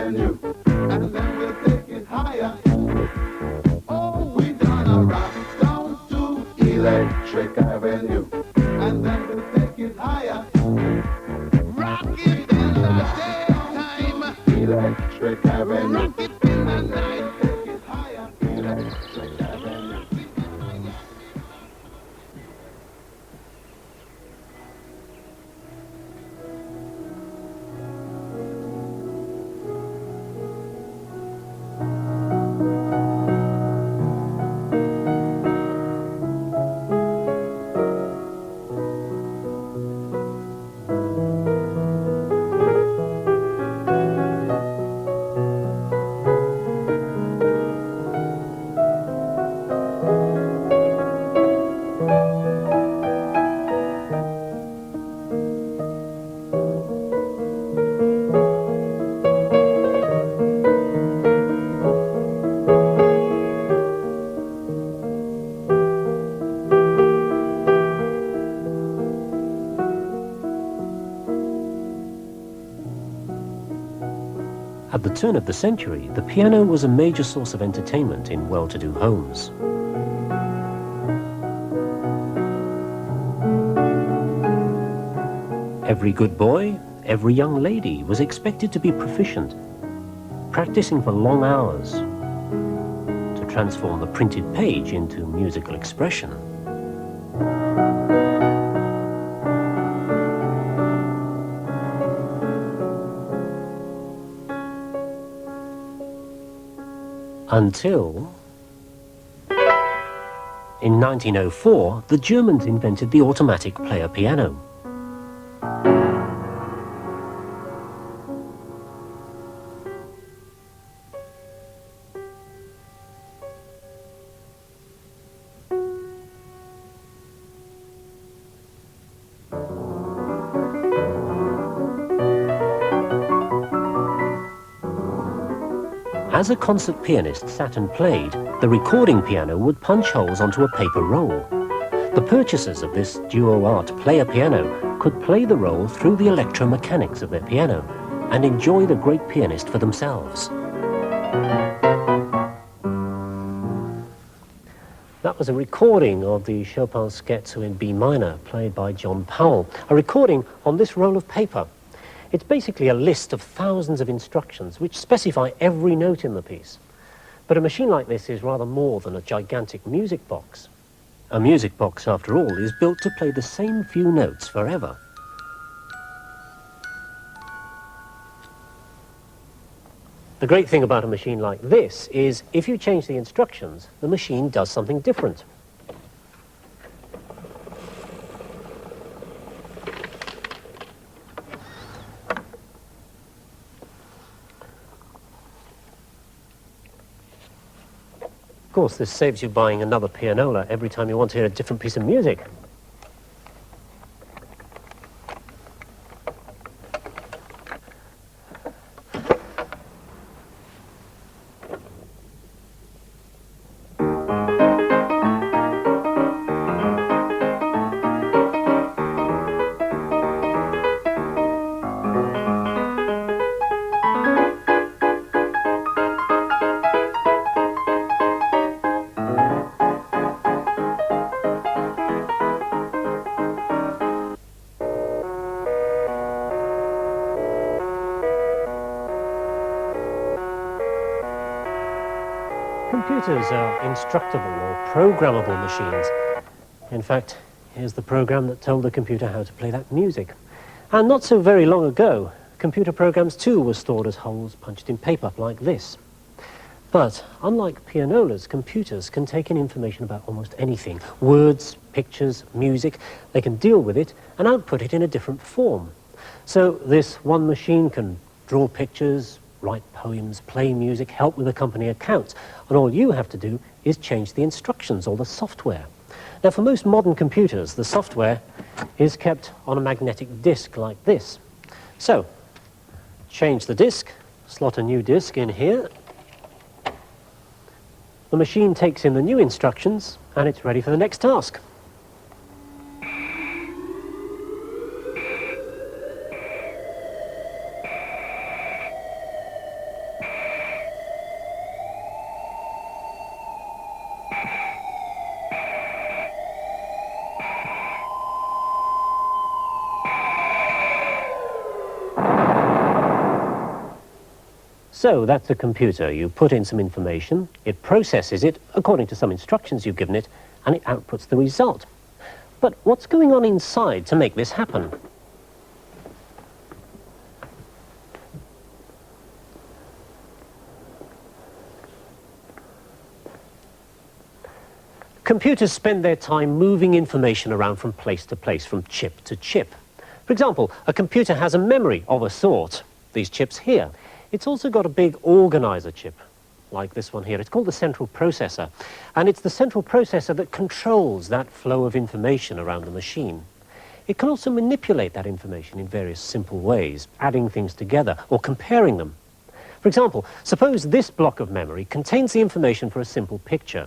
Avenue, and then we'll take it higher. Oh, we gonna rock down to Electric Avenue, and then we'll take it higher. Rock it in the daytime, Electric Avenue. Rock it in the night, take it higher, Electric Avenue. At the turn of the century, the piano was a major source of entertainment in well-to-do homes. Every good boy, every young lady was expected to be proficient, practicing for long hours to transform the printed page into musical expression. Until, in 1904, the Germans invented the automatic player piano. As a concert pianist sat and played, the recording piano would punch holes onto a paper roll. The purchasers of this duo art player piano could play the roll through the electromechanics of their piano and enjoy the great pianist for themselves. That was a recording of the Chopin Scherzo in B minor, played by John Powell. A recording on this roll of paper. It's basically a list of thousands of instructions which specify every note in the piece. But a machine like this is rather more than a gigantic music box. A music box, after all, is built to play the same few notes forever. The great thing about a machine like this is if you change the instructions, the machine does something different. Of course, this saves you buying another pianola every time you want to hear a different piece of music. Computers are instructable or programmable machines. In fact, here's the program that told the computer how to play that music. And not so very long ago, computer programs too were stored as holes punched in paper like this. But unlike pianolas, computers can take in information about almost anything. Words, pictures, music. They can deal with it and output it in a different form. So this one machine can draw pictures, write poems, play music, help with the company accounts, and all you have to do is change the instructions or the software. Now, for most modern computers, the software is kept on a magnetic disk like this. So, change the disk, slot a new disk in here. The machine takes in the new instructions, and it's ready for the next task. So that's a computer. You put in some information, it processes it according to some instructions you've given it, and it outputs the result. But what's going on inside to make this happen? Computers spend their time moving information around from place to place, from chip to chip. For example, a computer has a memory of a sort, these chips here. It's also got a big organizer chip, like this one here. It's called the central processor, and it's the central processor that controls that flow of information around the machine. It can also manipulate that information in various simple ways, adding things together or comparing them. For example, suppose this block of memory contains the information for a simple picture,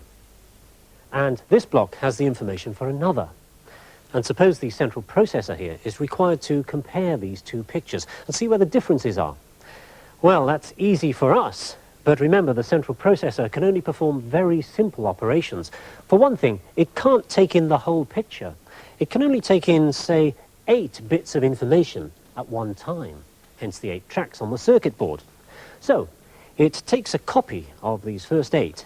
and this block has the information for another. And suppose the central processor here is required to compare these two pictures and see where the differences are. Well, that's easy for us, but remember, the central processor can only perform very simple operations. For one thing, it can't take in the whole picture. It can only take in, say, 8 bits of information at one time, hence the 8 tracks on the circuit board. So, it takes a copy of these first 8,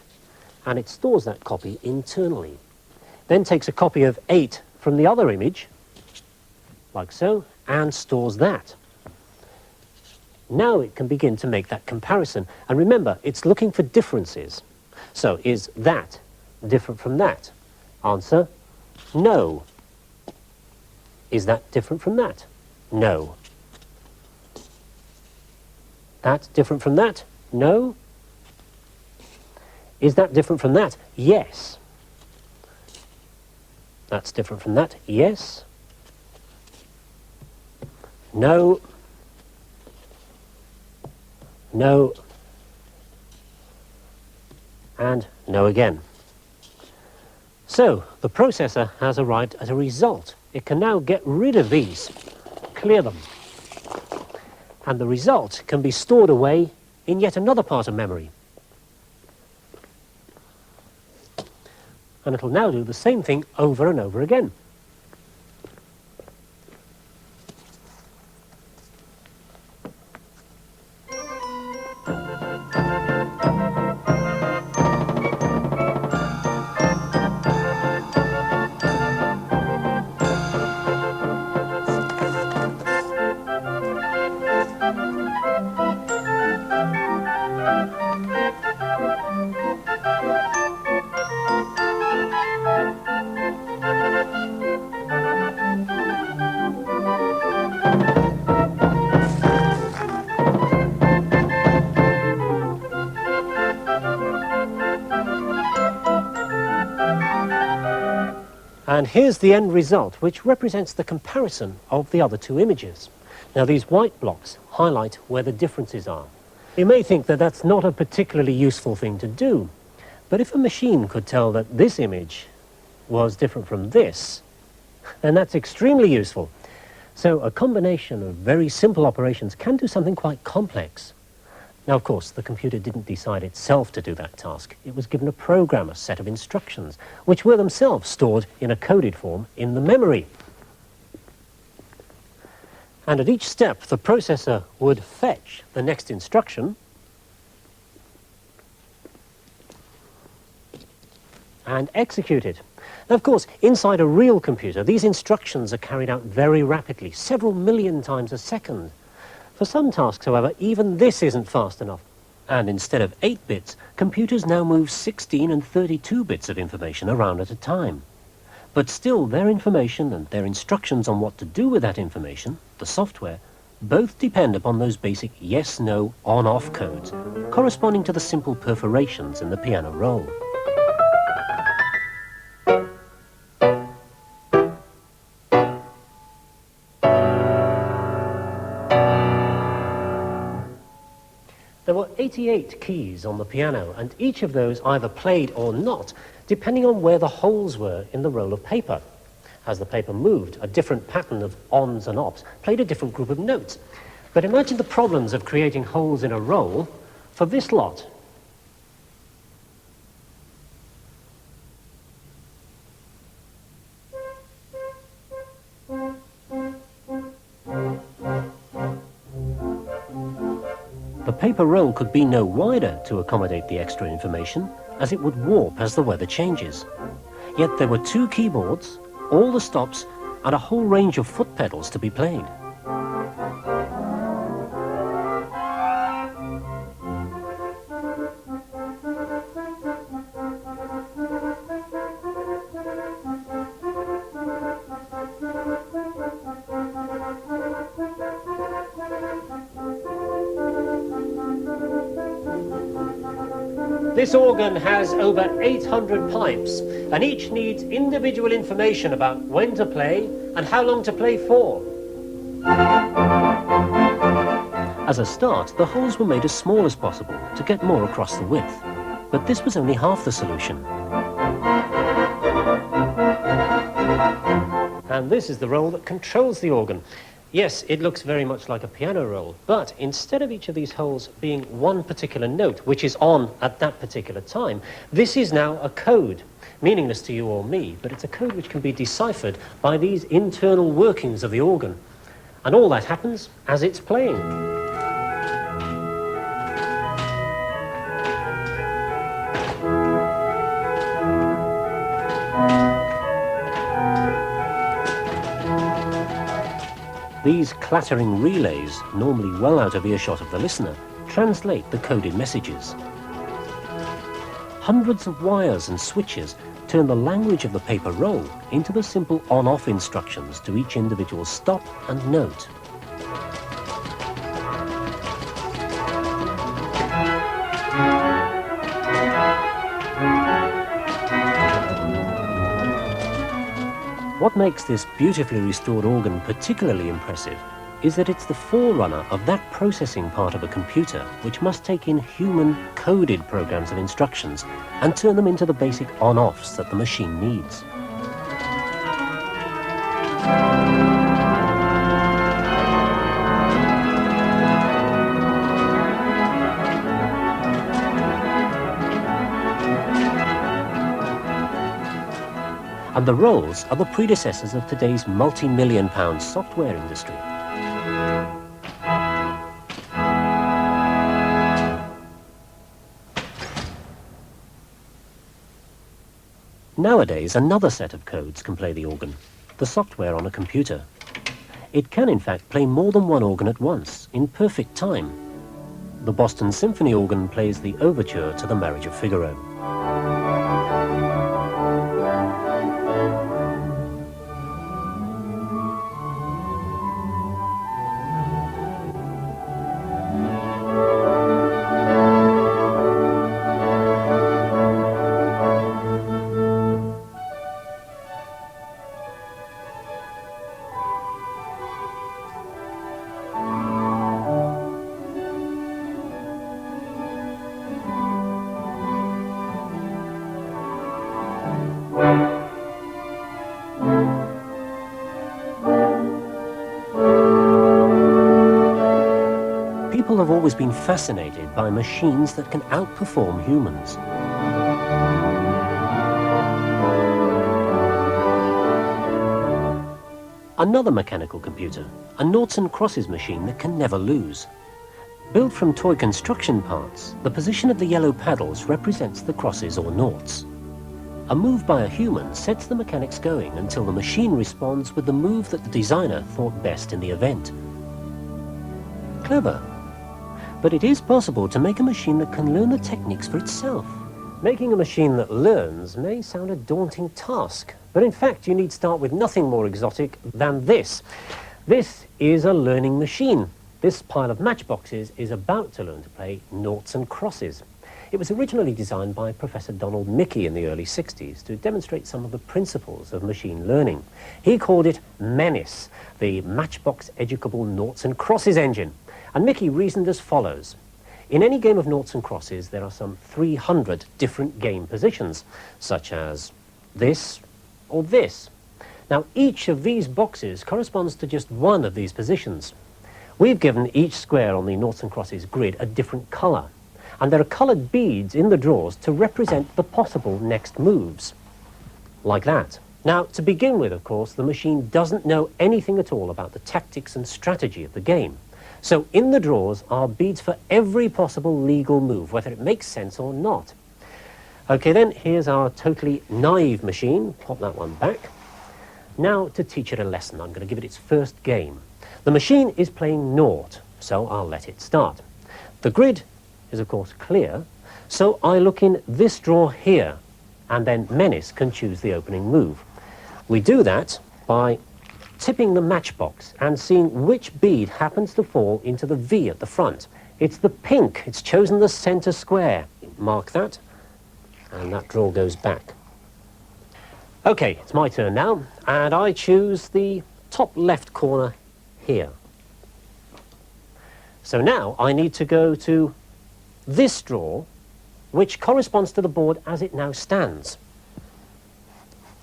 and it stores that copy internally. Then takes a copy of 8 from the other image, like so, and stores that. Now it can begin to make that comparison. And remember, it's looking for differences. So, is that different from that? Answer, no. Is that different from that? No. That different from that? No. Is that different from that? Yes. That's different from that? Yes. No. No. And no again. So, the processor has arrived at a result. It can now get rid of these, clear them. And the result can be stored away in yet another part of memory. And it'll now do the same thing over and over again. And here's the end result, which represents the comparison of the other two images. Now, these white blocks highlight where the differences are. You may think that that's not a particularly useful thing to do, but if a machine could tell that this image was different from this, then that's extremely useful. So a combination of very simple operations can do something quite complex. Now, of course, the computer didn't decide itself to do that task. It was given a program, a set of instructions, which were themselves stored in a coded form in the memory. And at each step, the processor would fetch the next instruction and execute it. Now, of course, inside a real computer, these instructions are carried out very rapidly, several million times a second. For some tasks, however, even this isn't fast enough. And instead of 8 bits, computers now move 16 and 32 bits of information around at a time. But still, their information and their instructions on what to do with that information, the software, both depend upon those basic yes, no, on, off codes, corresponding to the simple perforations in the piano roll. There were 88 keys on the piano, and each of those either played or not, depending on where the holes were in the roll of paper. As the paper moved, a different pattern of ons and ops played a different group of notes. But imagine the problems of creating holes in a roll for this lot. The paper roll could be no wider to accommodate the extra information, as it would warp as the weather changes. Yet there were 2 keyboards, all the stops, and a whole range of foot pedals to be played. This organ has over 800 pipes, and each needs individual information about when to play and how long to play for. As a start, the holes were made as small as possible to get more across the width, but this was only half the solution. And this is the roll that controls the organ. Yes, it looks very much like a piano roll, but instead of each of these holes being one particular note, which is on at that particular time, this is now a code, meaningless to you or me, but it's a code which can be deciphered by these internal workings of the organ. And all that happens as it's playing. These clattering relays, normally well out of earshot of the listener, translate the coded messages. Hundreds of wires and switches turn the language of the paper roll into the simple on-off instructions to each individual stop and note. What makes this beautifully restored organ particularly impressive is that it's the forerunner of that processing part of a computer which must take in human coded programs of instructions and turn them into the basic on-offs that the machine needs. And the rolls are the predecessors of today's multi-million-pound software industry. Nowadays, another set of codes can play the organ, the software on a computer. It can, in fact, play more than one organ at once, in perfect time. The Boston Symphony organ plays the overture to The Marriage of Figaro. People have always been fascinated by machines that can outperform humans. Another mechanical computer, a noughts and crosses machine that can never lose. Built from toy construction parts, the position of the yellow paddles represents the crosses or noughts. A move by a human sets the mechanics going until the machine responds with the move that the designer thought best in the event. Clever. But it is possible to make a machine that can learn the techniques for itself. Making a machine that learns may sound a daunting task, but in fact you need start with nothing more exotic than this. This is a learning machine. This pile of matchboxes is about to learn to play noughts and crosses. It was originally designed by Professor Donald Mickey in the early 60s to demonstrate some of the principles of machine learning. He called it MENIS, the Matchbox Educable Noughts and Crosses engine. And Mickey reasoned as follows. In any game of noughts and crosses, there are some 300 different game positions, such as this or this. Now, each of these boxes corresponds to just one of these positions. We've given each square on the noughts and crosses grid a different colour, and there are coloured beads in the drawers to represent the possible next moves, like that. Now, to begin with, of course, the machine doesn't know anything at all about the tactics and strategy of the game. So in the drawers are beads for every possible legal move, whether it makes sense or not. Okay then, here's our totally naive machine. Pop that one back. Now to teach it a lesson, I'm going to give it its first game. The machine is playing naught, so I'll let it start. The grid is of course clear, so I look in this drawer here, and then Menace can choose the opening move. We do that by tipping the matchbox and seeing which bead happens to fall into the V at the front. It's the pink, it's chosen the center square. Mark that, and that drawer goes back. Okay, it's my turn now, and I choose the top left corner here. So now I need to go to this drawer, which corresponds to the board as it now stands.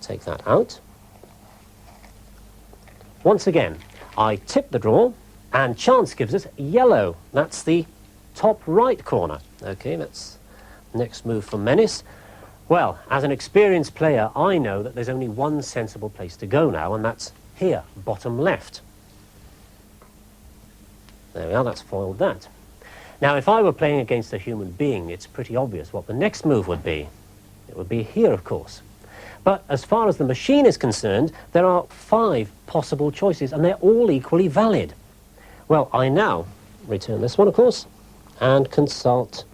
Take that out. Once again, I tip the drawer, and chance gives us yellow. That's the top right corner. Okay, that's next move for Menace. Well, as an experienced player, I know that there's only one sensible place to go now, and that's here, bottom left. There we are, that's foiled that. Now, if I were playing against a human being, it's pretty obvious what the next move would be. It would be here, of course. But as far as the machine is concerned, there are 5 possible choices, and they're all equally valid. Well, I now return this one, of course, and consult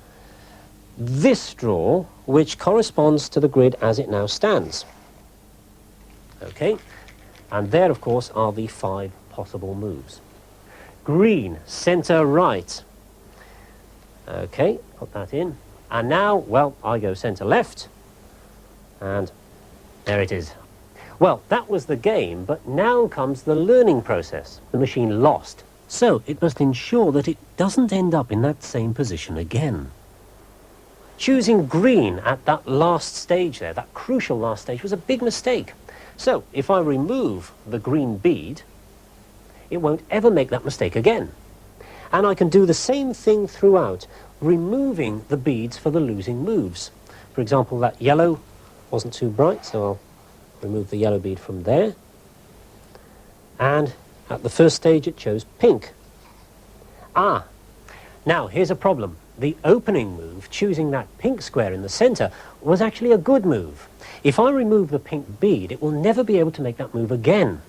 this drawer, which corresponds to the grid as it now stands. Okay, and there, of course, are the 5 possible moves. Green, center right. Okay, put that in. And now, well, I go center left, and there it is. Well, that was the game, but now comes the learning process. The machine lost, so it must ensure that it doesn't end up in that same position again. Choosing green at that last stage there, that crucial last stage, was a big mistake. So, if I remove the green bead, it won't ever make that mistake again. And I can do the same thing throughout, removing the beads for the losing moves. For example, that yellow wasn't too bright, so I'll remove the yellow bead from there. And at the first stage it chose pink. Ah, now here's a problem. The opening move, choosing that pink square in the center, was actually a good move. If I remove the pink bead, it will never be able to make that move again.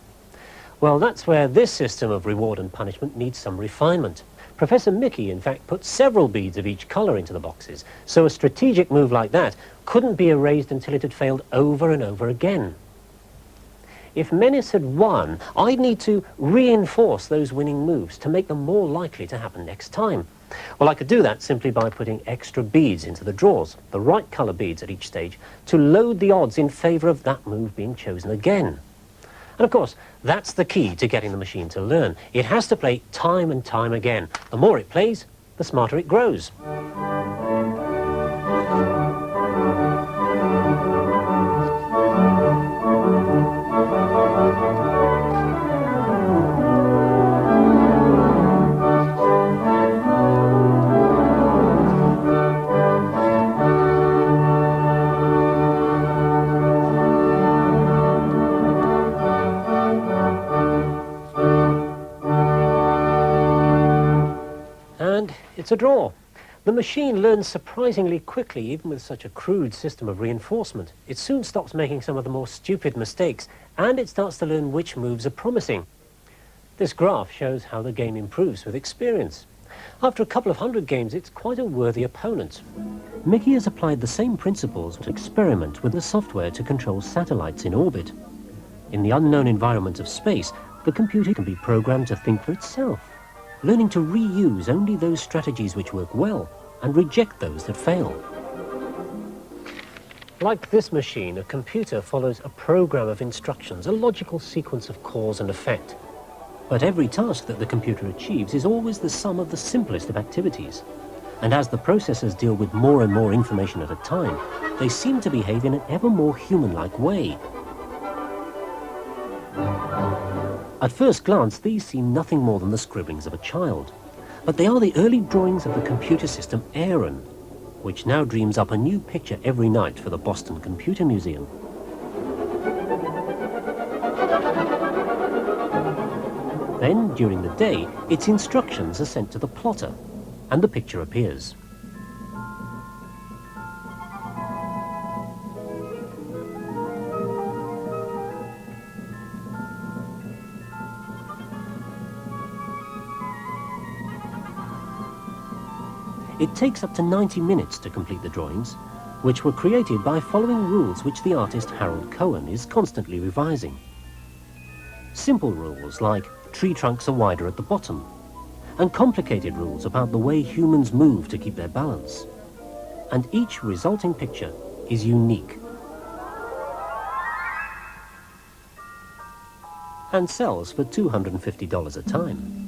Well, that's where this system of reward and punishment needs some refinement. Professor Mickey, in fact, put several beads of each color into the boxes, so a strategic move like that couldn't be erased until it had failed over and over again. If Menace had won, I'd need to reinforce those winning moves to make them more likely to happen next time. Well, I could do that simply by putting extra beads into the drawers, the right color beads at each stage, to load the odds in favor of that move being chosen again. And of course, that's the key to getting the machine to learn. It has to play time and time again. The more it plays, the smarter it grows. It's a draw. The machine learns surprisingly quickly, even with such a crude system of reinforcement. It soon stops making some of the more stupid mistakes, and it starts to learn which moves are promising. This graph shows how the game improves with experience. After a couple of hundred games, it's quite a worthy opponent. Mickey has applied the same principles to experiment with the software to control satellites in orbit. In the unknown environment of space, the computer can be programmed to think for itself, learning to reuse only those strategies which work well and reject those that fail. Like this machine, a computer follows a program of instructions, a logical sequence of cause and effect. But every task that the computer achieves is always the sum of the simplest of activities. And as the processors deal with more and more information at a time, they seem to behave in an ever more human-like way. At first glance, these seem nothing more than the scribblings of a child. But they are the early drawings of the computer system Aaron, which now dreams up a new picture every night for the Boston Computer Museum. Then, during the day, its instructions are sent to the plotter, and the picture appears. It takes up to 90 minutes to complete the drawings, which were created by following rules which the artist Harold Cohen is constantly revising. Simple rules like tree trunks are wider at the bottom, and complicated rules about the way humans move to keep their balance. And each resulting picture is unique and sells for $250 a time.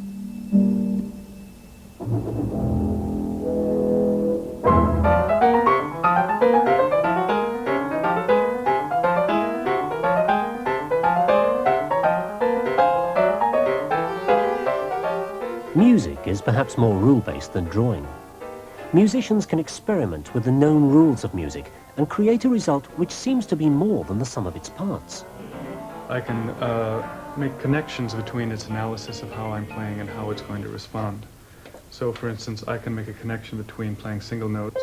Music is perhaps more rule-based than drawing. Musicians can experiment with the known rules of music and create a result which seems to be more than the sum of its parts. I can make connections between its analysis of how I'm playing and how it's going to respond. So, for instance, I can make a connection between playing single notes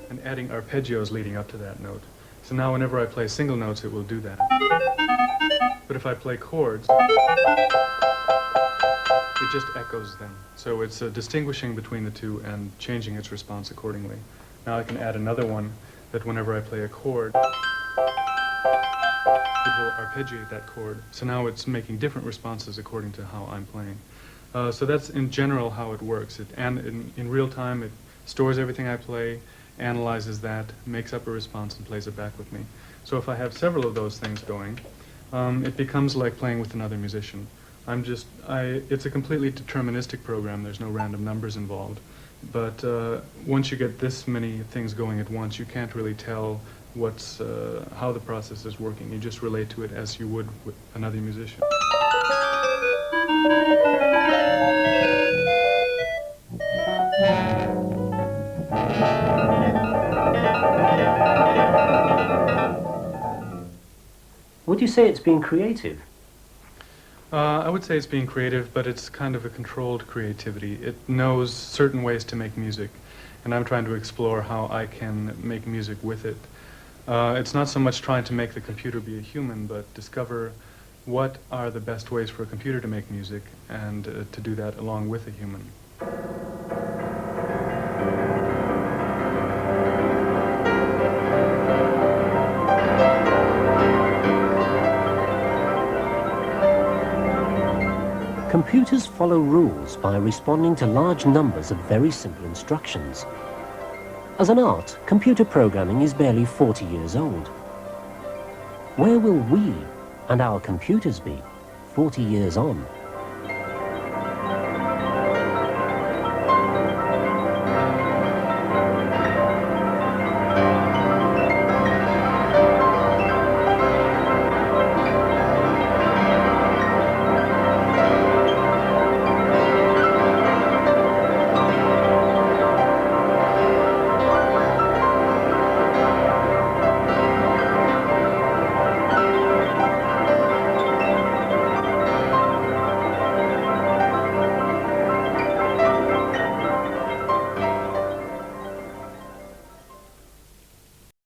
and adding arpeggios leading up to that note. So now whenever I play single notes, it will do that. But if I play chords, it just echoes them. So it's distinguishing between the two and changing its response accordingly. Now I can add another one that whenever I play a chord, it will arpeggiate that chord. So now it's making different responses according to how I'm playing. So that's in general how it works. And in real time, it stores everything I play, analyzes that, makes up a response, and plays it back with me. So if I have several of those things going, it becomes like playing with another musician. It's a completely deterministic program. There's no random numbers involved. But once you get this many things going at once, you can't really tell how the process is working. You just relate to it as you would with another musician. Would you say it's being creative? I would say it's being creative, but it's kind of a controlled creativity. It knows certain ways to make music, and I'm trying to explore how I can make music with it. It's not so much trying to make the computer be a human, but discover what are the best ways for a computer to make music, and to do that along with a human. Computers follow rules by responding to large numbers of very simple instructions. As an art, computer programming is barely 40 years old. Where will we and our computers be 40 years on?